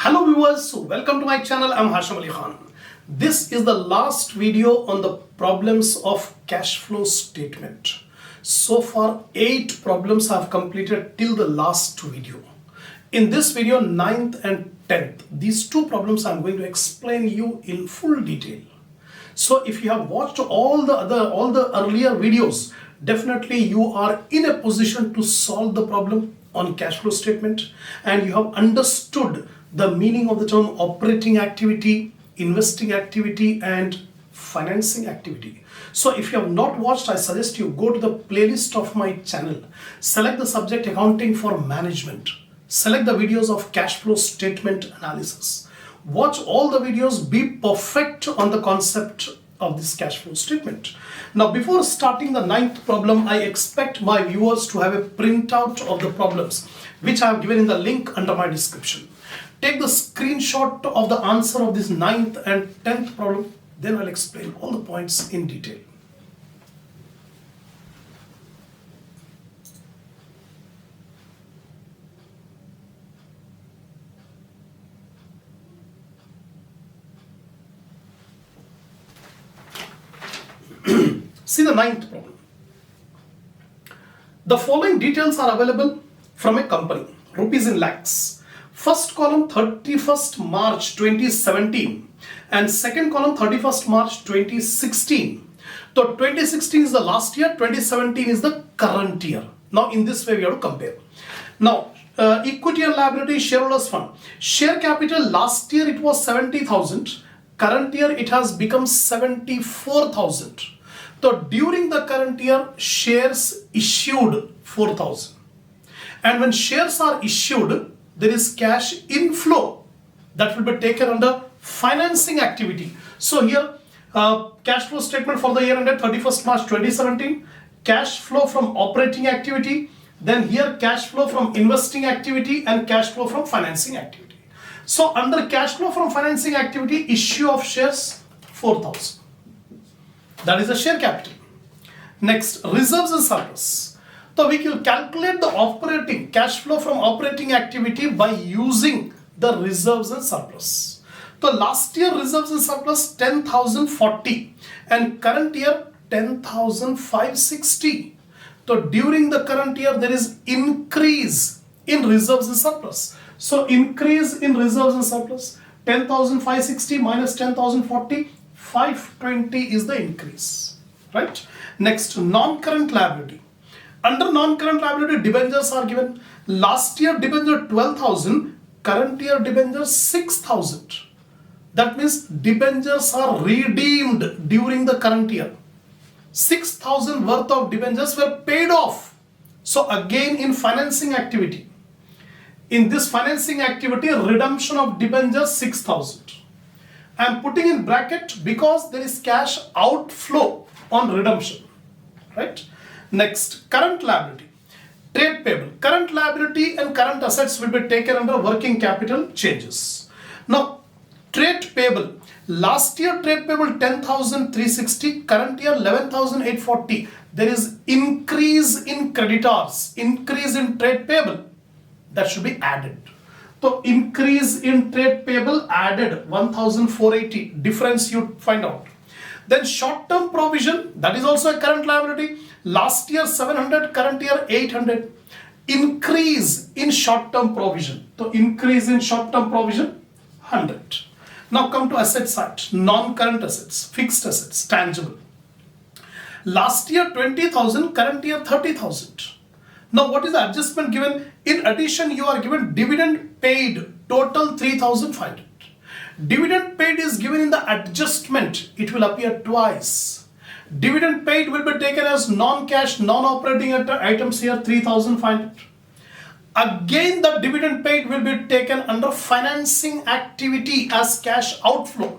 Hello viewers, welcome to my channel. I'm Hasham Ali Khan. This is the last video on the problems of cash flow statement. So far 8 problems I have completed till the last video. In this video 9th and 10th, these two problems I'm going to explain you in full detail. So if you have watched all the earlier videos, definitely you are in a position to solve the problem on cash flow statement, and you have understood the meaning of the term operating activity, investing activity, and financing activity. So if you have not watched, I suggest you go to the playlist of my channel, select the subject accounting for management, select the videos of cash flow statement analysis. Watch all the videos, be perfect on the concept of this cash flow statement. Now, before starting the 9th problem, I expect my viewers to have a printout of the problems, which I have given in the link under my description. Take the screenshot of the answer of this 9th and 10th problem, then I'll explain all the points in detail. See the 9th problem. The following details are available from a company, rupees in lakhs. First column 31st March 2017 and second column 31st March 2016. So 2016 is the last year, 2017 is the current year. Now in this way we have to compare. Now equity and liability, shareholders fund. Share capital last year it was 70,000. Current year it has become 74,000. So during the current year, shares issued 4,000. And when shares are issued, there is cash inflow that will be taken under financing activity. So here, cash flow statement for the year ended 31st March 2017, cash flow from operating activity, then here cash flow from investing activity and cash flow from financing activity. So under cash flow from financing activity, issue of shares 4,000. That is the share capital. Next, reserves and surplus. So we will calculate the operating cash flow from operating activity by using the reserves and surplus. So last year reserves and surplus 10,040 and current year 10,560. So during the current year there is increase in reserves and surplus. So increase in reserves and surplus, 10,560 minus 10,040, 520 is the increase, right? Next, non-current liability. Under non-current liability, debentures are given. Last year debenture 12,000, current year debentures 6,000. That means debentures are redeemed during the current year. 6,000 worth of debentures were paid off. So again in financing activity, in this financing activity, redemption of debentures 6,000. I am putting in bracket because there is cash outflow on redemption, right? Next, current liability, trade payable. Current liability and current assets will be taken under working capital changes. Now, trade payable. Last year trade payable 10,360, current year 11,840. There is increase in creditors, increase in trade payable. That should be added. So increase in trade payable added 1,480, difference you find out. Then short-term provision, that is also a current liability. Last year 700, current year 800. Increase in short-term provision. So increase in short-term provision 100. Now come to asset side, non-current assets, fixed assets, tangible. Last year 20,000, current year 30,000. Now what is the adjustment given? In addition, you are given dividend paid, total 3,500. Dividend paid is given in the adjustment. It will appear twice. Dividend paid will be taken as non-cash, non-operating items here 3,500. Again the dividend paid will be taken under financing activity as cash outflow.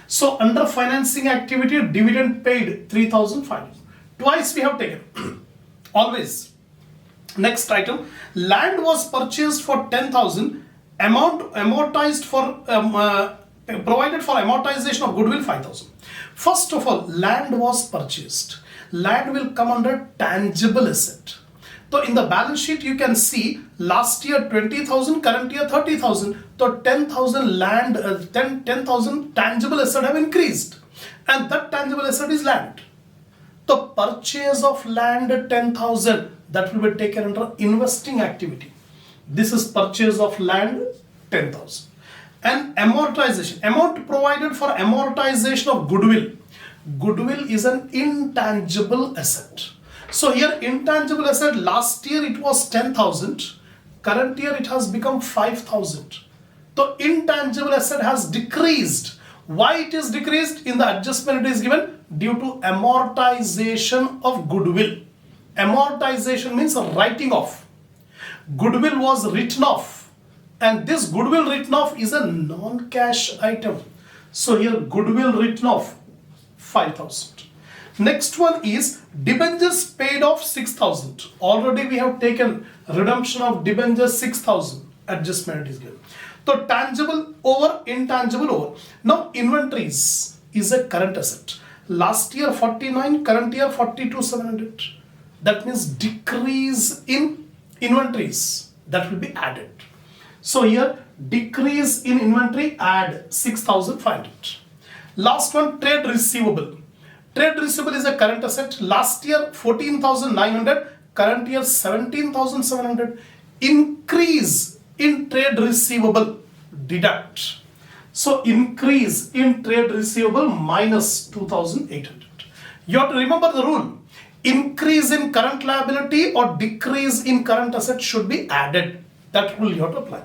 So under financing activity, dividend paid 3,500. Twice we have taken. Always. Next item, land was purchased for 10,000, amount amortized for provided for amortization of goodwill 5,000. First of all, land was purchased. Land will come under tangible asset. So in the balance sheet you can see last year 20,000, current year 30,000. So 10,000 land, 10,000 tangible asset have increased, and that tangible asset is land. The purchase of land 10,000, that will be taken under investing activity. This is purchase of land 10,000. And amortization, amount provided for amortization of goodwill. Goodwill is an intangible asset. So here intangible asset, last year it was 10,000, current year it has become 5,000. So intangible asset has decreased. Why it is decreased? In the adjustment it is given due to amortization of goodwill. Amortization means writing off. Goodwill was written off, and this goodwill written off is a non-cash item. So here goodwill written off 5,000. Next one is debentures paid off 6,000. Already we have taken redemption of debentures 6,000. Adjustment is given. So tangible over, intangible over. Now inventories is a current asset. Last year 49, current year 42,700. That means decrease in inventories, that will be added. So here decrease in inventory, add 6,500. Last one, trade receivable. Trade receivable is a current asset. Last year 14,900, current year 17,700. Increase in trade receivable, deduct. So increase in trade receivable minus 2,800. You have to remember the rule. Increase in current liability or decrease in current asset should be added. That rule you have to apply.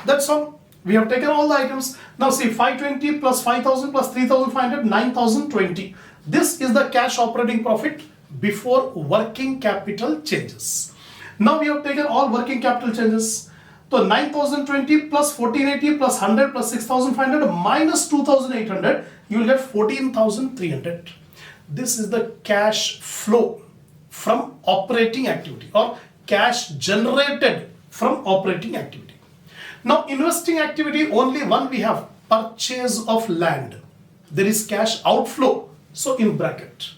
That's all. We have taken all the items. Now see, 520 plus 5,000 plus 3,500, 9,020. This is the cash operating profit before working capital changes. Now we have taken all working capital changes. So 9,020 plus 1,480 plus 100 plus 6,500 minus 2,800, you will get 14,300. This is the cash flow from operating activity or cash generated from operating activity. Now investing activity, only one we have, purchase of land. There is cash outflow, so in bracket.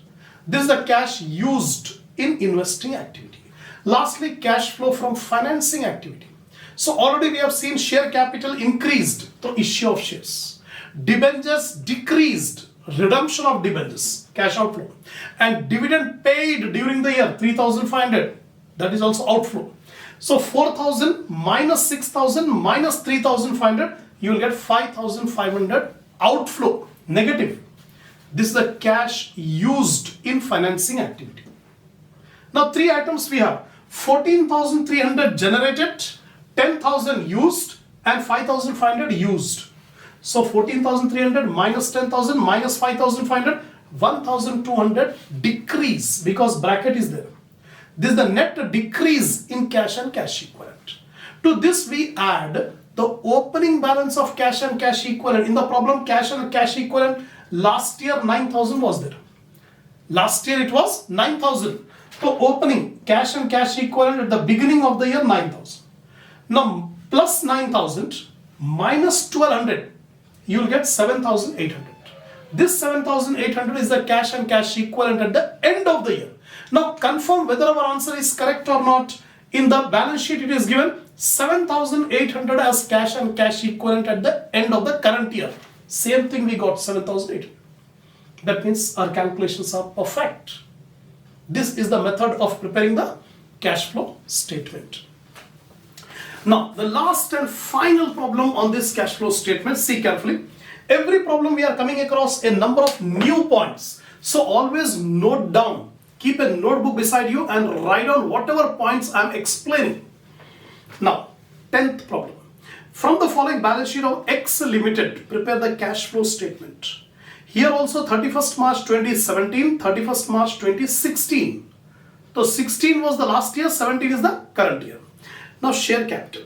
This is the cash used in investing activity. Lastly, cash flow from financing activity. So already we have seen share capital increased through issue of shares. Debentures decreased, redemption of debentures, cash outflow. And dividend paid during the year, 3,500, that is also outflow. So 4,000 minus 6,000 minus 3,500, you will get 5,500 outflow, negative. This is the cash used in financing activity. Now three items we have, 14,300 generated, 10,000 used and 5,500 used. So 14,300 minus 10,000 minus 5,500, 1,200 decrease because bracket is there. This is the net decrease in cash and cash equivalent. To this we add the opening balance of cash and cash equivalent. In the problem, cash and cash equivalent, last year 9,000 was there. Last year it was 9,000. So opening cash and cash equivalent at the beginning of the year 9,000. Now plus 9,000 minus 1,200, you will get 7,800. This 7,800 is the cash and cash equivalent at the end of the year. Now confirm whether our answer is correct or not. In the balance sheet it is given 7,800 as cash and cash equivalent at the end of the current year. Same thing we got, 7,800. That means our calculations are perfect. This is the method of preparing the cash flow statement. Now the last and final problem on this cash flow statement, see carefully. Every problem we are coming across a number of new points. So always note down. Keep a notebook beside you and write down whatever points I am explaining. Now, 10th problem. From the following balance sheet of X Limited, prepare the cash flow statement. Here also 31st March 2017, 31st March 2016. So 16 was the last year, 17 is the current year. Now share capital.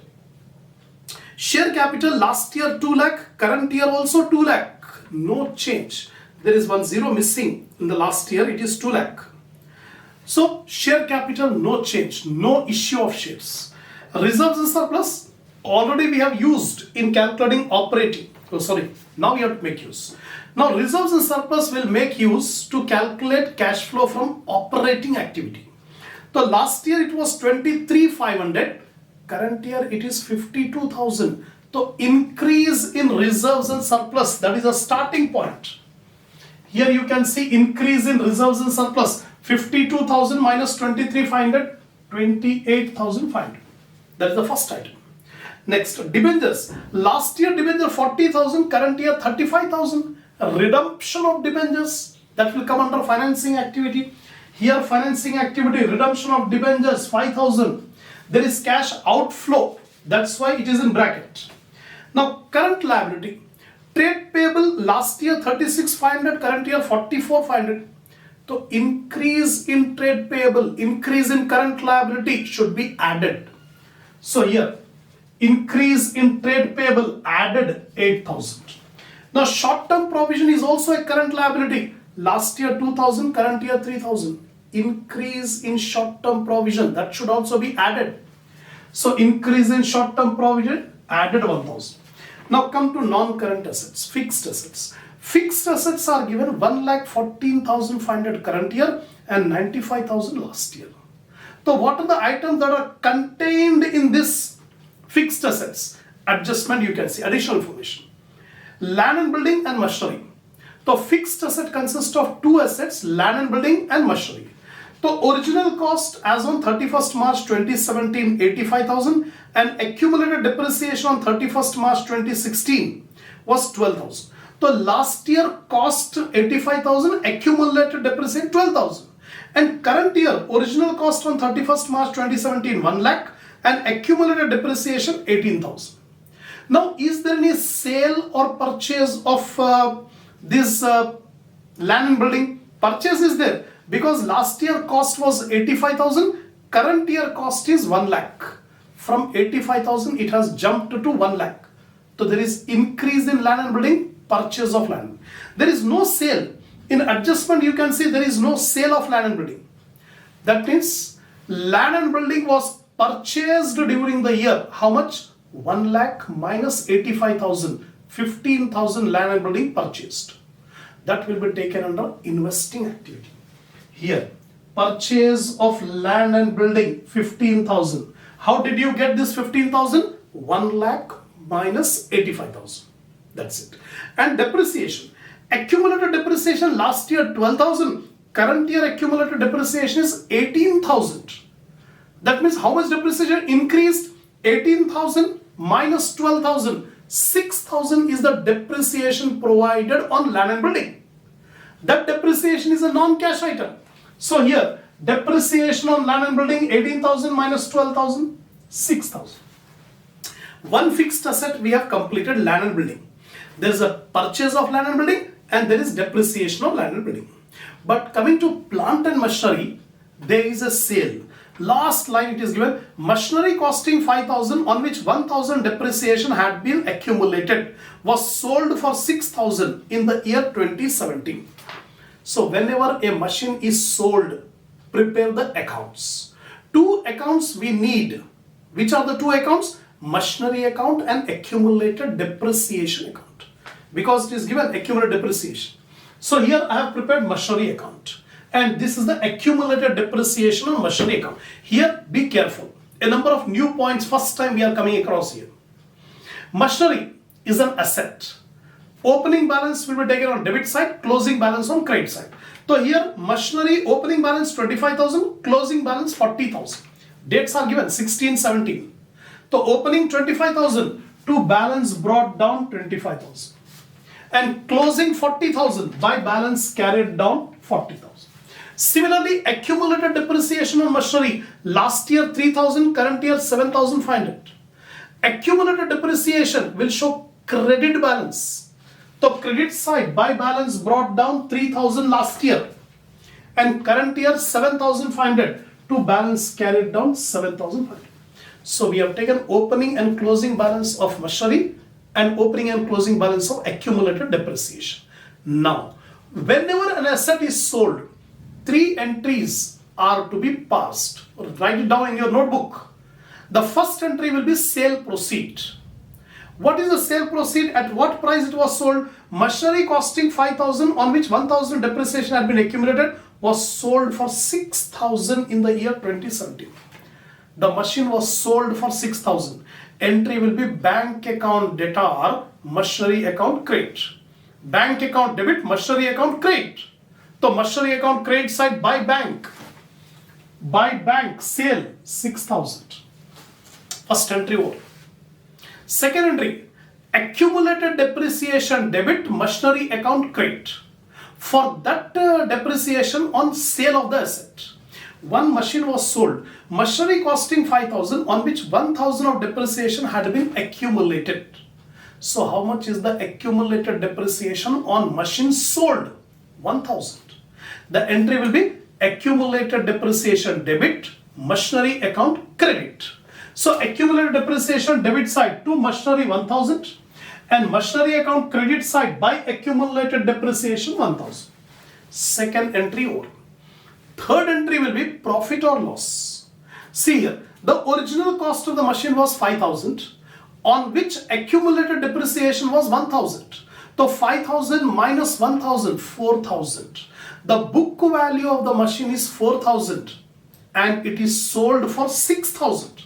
Share capital last year 2 lakh, current year also 2 lakh. No change. There is 1 0 missing in the last year, it is 2 lakh. So share capital, no change, no issue of shares. Reserves and surplus, already we have used in calculating operating. Oh, sorry, now we have to make use. Now reserves and surplus will make use to calculate cash flow from operating activity. So last year it was 23,500. Current year it is 52,000. So increase in reserves and surplus, that is a starting point. Here you can see increase in reserves and surplus. 52,000 minus 23,500, 28,500. That is the first item. Next, debentures. Last year debenture 40,000, current year 35,000. Redemption of debentures, that will come under financing activity. Here financing activity, redemption of debentures 5,000. There is cash outflow, that's why it is in bracket. Now current liability. Trade payable last year 36,500, current year 44,500. So increase in trade payable, increase in current liability should be added. So here increase in trade payable added 8,000. Now short-term provision is also a current liability. Last year 2,000, current year 3,000. Increase in short-term provision, that should also be added. So increase in short-term provision added 1,000. Now come to non-current assets, fixed assets. Fixed assets are given 1,14,500 current year and 95,000 last year. So what are the items that are contained in this fixed assets? Adjustment you can see, additional information. Land and building and machinery. So fixed asset consists of two assets, land and building and machinery. So original cost as on 31st March 2017, 85,000, and accumulated depreciation on 31st March 2016 was 12,000. So last year cost 85,000, accumulated depreciation 12,000. And current year original cost on 31st March 2017 1 lakh and accumulated depreciation 18,000. Now is there any sale or purchase of this land and building? Purchase is there because last year cost was 85,000, current year cost is 1 lakh. From 85,000 it has jumped to 1 lakh. So there is increase in land and building, purchase of land. There is no sale. In adjustment you can see there is no sale of land and building. That means land and building was purchased during the year. How much? 1 lakh minus 85,000. 15,000 land and building purchased. That will be taken under investing activity. Here, purchase of land and building 15,000. How did you get this 15,000? 1 lakh minus 85,000. That's it. And depreciation. Accumulated depreciation last year 12,000. Current year accumulated depreciation is 18,000. That means how much depreciation increased? 18,000 minus 12,000. 6,000 is the depreciation provided on land and building. That depreciation is a non-cash item. So here, depreciation on land and building 18,000 minus 12,000, 6,000. One fixed asset we have completed, land and building. There is a purchase of land and building and there is depreciation of land and building. But coming to plant and machinery, there is a sale. Last line it is given, machinery costing 5,000 on which 1,000 depreciation had been accumulated was sold for 6,000 in the year 2017. So whenever a machine is sold, prepare the accounts. Two accounts we need. Which are the two accounts? Machinery account and accumulated depreciation account. Because it is given accumulated depreciation. So here I have prepared machinery account. And this is the accumulated depreciation on machinery account. Here be careful. A number of new points first time we are coming across here. Machinery is an asset. Opening balance will be taken on debit side, closing balance on credit side. So here machinery opening balance 25,000, closing balance 40,000. Dates are given 16, 17. So opening 25,000 to balance brought down 25,000. And closing 40,000 by balance carried down 40,000. Similarly, accumulated depreciation on machinery last year 3,000, current year 7,500. Accumulated depreciation will show credit balance. So credit side by balance brought down 3,000 last year and current year 7,500 to balance carried down 7,500. So we have taken opening and closing balance of machinery and opening and closing balance of accumulated depreciation. Now, whenever an asset is sold, three entries are to be passed. Write it down in your notebook. The first entry will be sale proceed. What is the sale proceed? At what price it was sold? Machinery costing 5,000 on which 1,000 depreciation had been accumulated was sold for 6,000 in the year 2017. The machine was sold for 6,000. Entry will be bank account debtor, machinery account credit. Bank account debit, machinery account credit. So machinery account credit side by bank. By bank sale 6,000. First entry over. Second entry, accumulated depreciation debit, machinery account credit. For that depreciation on sale of the asset. One machine was sold, machinery costing 5,000, on which 1,000 of depreciation had been accumulated. So how much is the accumulated depreciation on machine sold? 1,000. The entry will be accumulated depreciation debit, machinery account credit. So accumulated depreciation debit side to machinery 1,000 and machinery account credit side by accumulated depreciation 1,000. Second entry over. Third entry will be profit or loss. See here, the original cost of the machine was 5,000, on which accumulated depreciation was 1,000. So 5,000 minus 1,000, 4,000. The book value of the machine is 4,000 and it is sold for 6,000.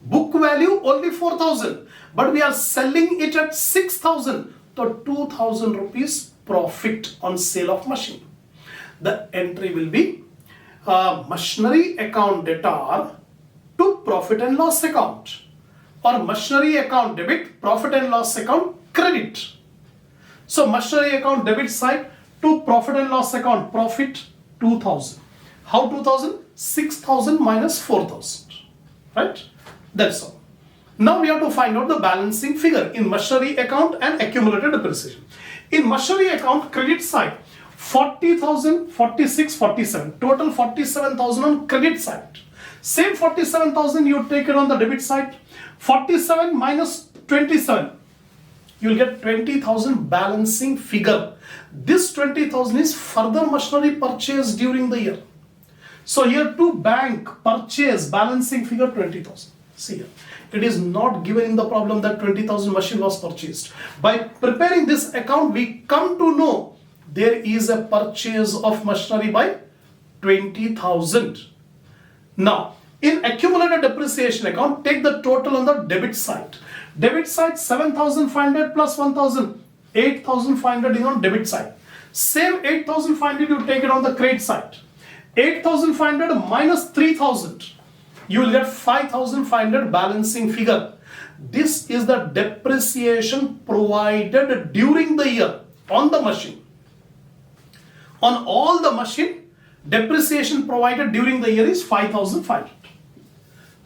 Book value only 4,000, but we are selling it at 6,000. So 2,000 rupees profit on sale of machine. The entry will be machinery account debtor to profit and loss account, or machinery account debit, profit and loss account credit. So machinery account debit side to profit and loss account, profit 2,000. How 2,000? 6,000 minus 4,000. Right? That's all. Now we have to find out the balancing figure in machinery account and accumulated depreciation. In machinery account credit side, 40,000, 46, 47. Total 47,000 on credit side. Same 47,000 you take it on the debit side. 47 minus 27. You will get 20,000 balancing figure. This 20,000 is further machinery purchase during the year. So here to bank purchase balancing figure 20,000. See here. It is not given in the problem that 20,000 machine was purchased. By preparing this account, we come to know there is a purchase of machinery by 20,000. Now, in accumulated depreciation account, take the total on the debit side. Debit side 7,500 plus 1,000, 8,500 is on debit side. Same 8,500 you take it on the credit side. 8,500 minus 3,000. You will get 5,500 balancing figure. This is the depreciation provided during the year on the machine. On all the machine, depreciation provided during the year is 5,500.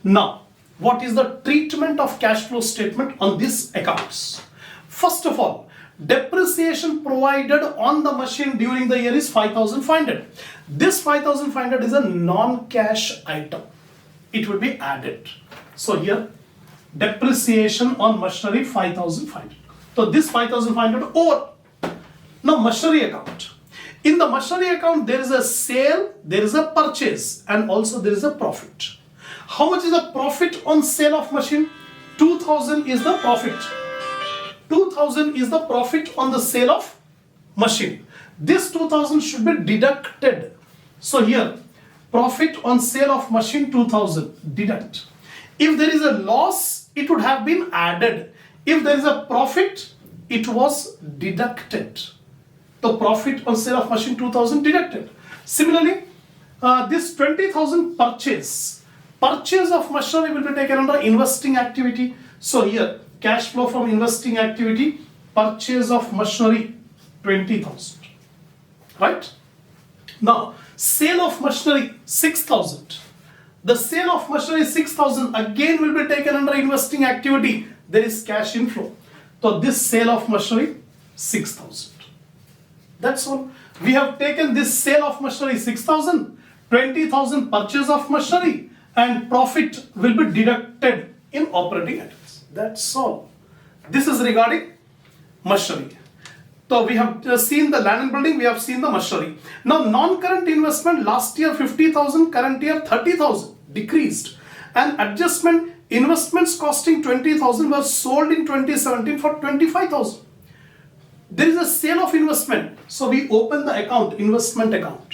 Now, what is the treatment of cash flow statement on these accounts? First of all, depreciation provided on the machine during the year is 5,500. This 5,500 is a non-cash item. It will be added. So here, depreciation on machinery 5,500. So this 5,500 over. Now machinery account. In the machinery account, there is a sale, there is a purchase, and also there is a profit. How much is the profit on sale of machine? 2,000 is the profit. 2,000 is the profit on the sale of machine. This 2,000 should be deducted. So here, profit on sale of machine 2,000, deduct. If there is a loss, it would have been added. If there is a profit, it was deducted. The profit on sale of machine 2,000 deducted. Similarly, this 20,000 purchase of machinery will be taken under investing activity. So here, cash flow from investing activity, purchase of machinery 20,000. Right? Now, sale of machinery 6,000. The sale of machinery 6,000 again will be taken under investing activity. There is cash inflow. So this sale of machinery 6,000. That's all. We have taken this sale of machinery 6,000, 20,000 purchase of machinery, and profit will be deducted in operating items. That's all. This is regarding machinery. So we have seen the land and building, we have seen the machinery. Now non-current investment, last year 50,000, current year 30,000, decreased. And adjustment, investments costing 20,000 were sold in 2017 for 25,000. There is a sale of investment. So we open the account, investment account.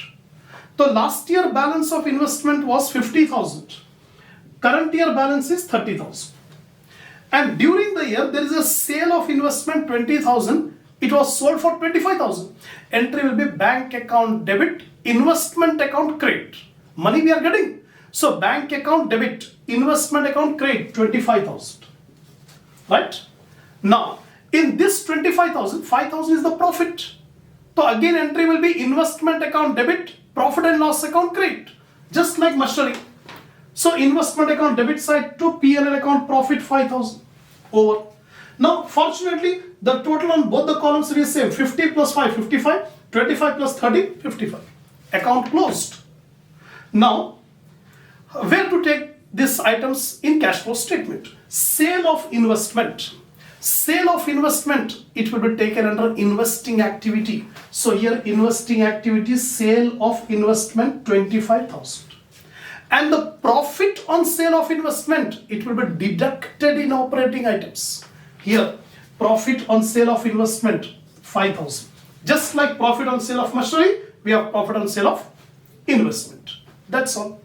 So last year balance of investment was 50,000. Current year balance is 30,000. And during the year there is a sale of investment 20,000. It was sold for 25,000. Entry will be bank account debit, investment account credit. Money we are getting. So bank account debit, investment account credit 25,000. Right? Now in this 25,000, 5,000 is the profit. So again entry will be investment account debit, profit and loss account credit. Just like machinery. So investment account debit side to P&L account profit 5,000 over. Now fortunately the total on both the columns is same. 50 plus 5, 55. 25 plus 30, 55. Account closed. Now where to take these items in cash flow statement? Sale of investment. Sale of investment, it will be taken under investing activity. So here investing activity, sale of investment 25,000. And the profit on sale of investment, it will be deducted in operating items. Here profit on sale of investment 5,000. Just like profit on sale of machinery, we have profit on sale of investment. That's all.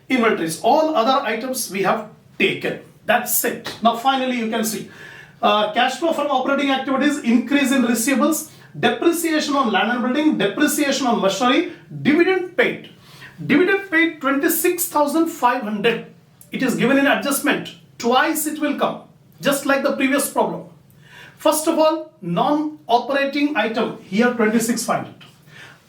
Inventories, all other items we have taken. That's it. Now finally you can see cash flow from operating activities, increase in receivables, depreciation on land and building, depreciation on machinery, dividend paid. Dividend paid 26,500. It is given in adjustment. Twice it will come. Just like the previous problem. First of all, non-operating item. Here 26,500.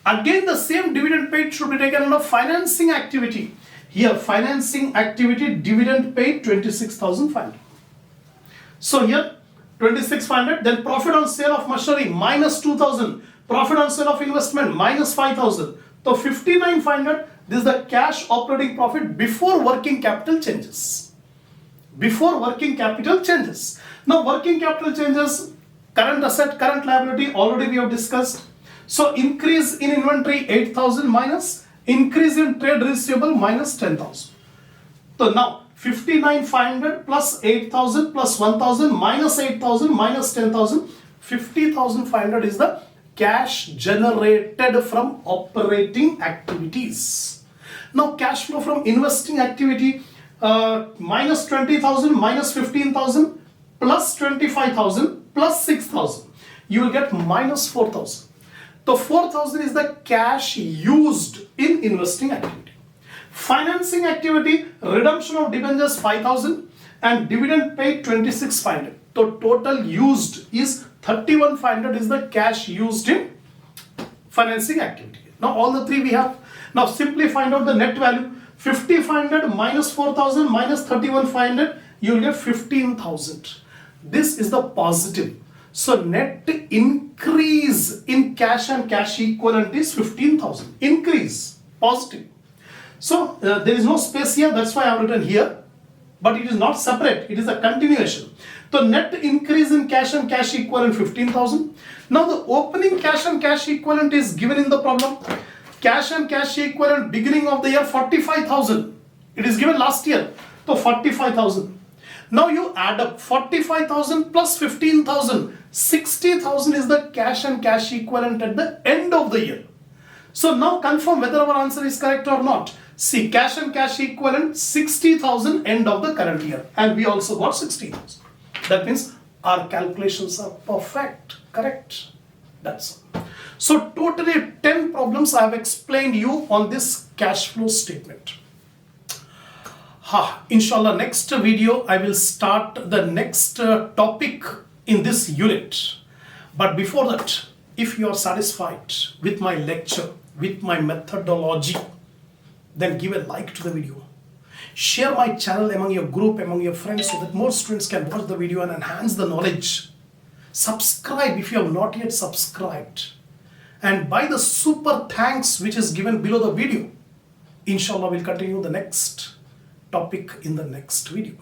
Again the same dividend paid should be taken under financing activity. Here financing activity, dividend paid 26,500. So here 26,500. Then profit on sale of machinery minus 2,000. Profit on sale of investment minus 5,000. So 59,500. This is the cash operating profit before working capital changes. Before working capital changes. Now working capital changes, current asset, current liability, already we have discussed. So increase in inventory 8,000 minus, increase in trade receivable minus 10,000. So now 59,500 plus 8,000 plus 1,000 minus 8,000 minus 10,000, 50,500 is the cash generated from operating activities. Now cash flow from investing activity, minus 20,000 minus 15,000 plus 25,000 plus 6,000. You will get minus 4,000. The 4,000 is the cash used in investing activity. Financing activity, redemption of debentures 5,000 and dividend paid 26,500. The total used is 31,500 is the cash used in financing activity. Now all the three we have. Now simply find out the net value. 50,500 minus 4,000 minus 31,500, you will get 15,000. This is the positive. So net increase in cash and cash equivalent is 15,000. Increase, positive. So there is no space here, that's why I have written here. But it is not separate, it is a continuation. So net increase in cash and cash equivalent 15,000. Now the opening cash and cash equivalent is given in the problem. Cash and cash equivalent beginning of the year 45,000. It is given last year. So 45,000. Now you add up 45,000 plus 15,000. 60,000 is the cash and cash equivalent at the end of the year. So now confirm whether our answer is correct or not. See, cash and cash equivalent 60,000 end of the current year. And we also got 60,000. That means our calculations are perfect. Correct. That's all. So totally 10 problems I have explained you on this cash flow statement. Inshallah, next video I will start the next topic in this unit. But before that, if you are satisfied with my lecture, with my methodology, then give a like to the video. Share my channel among your group, among your friends, so that more students can watch the video and enhance the knowledge. Subscribe if you have not yet subscribed. And by the super thanks which is given below the video, inshallah we'll continue the next topic in the next video.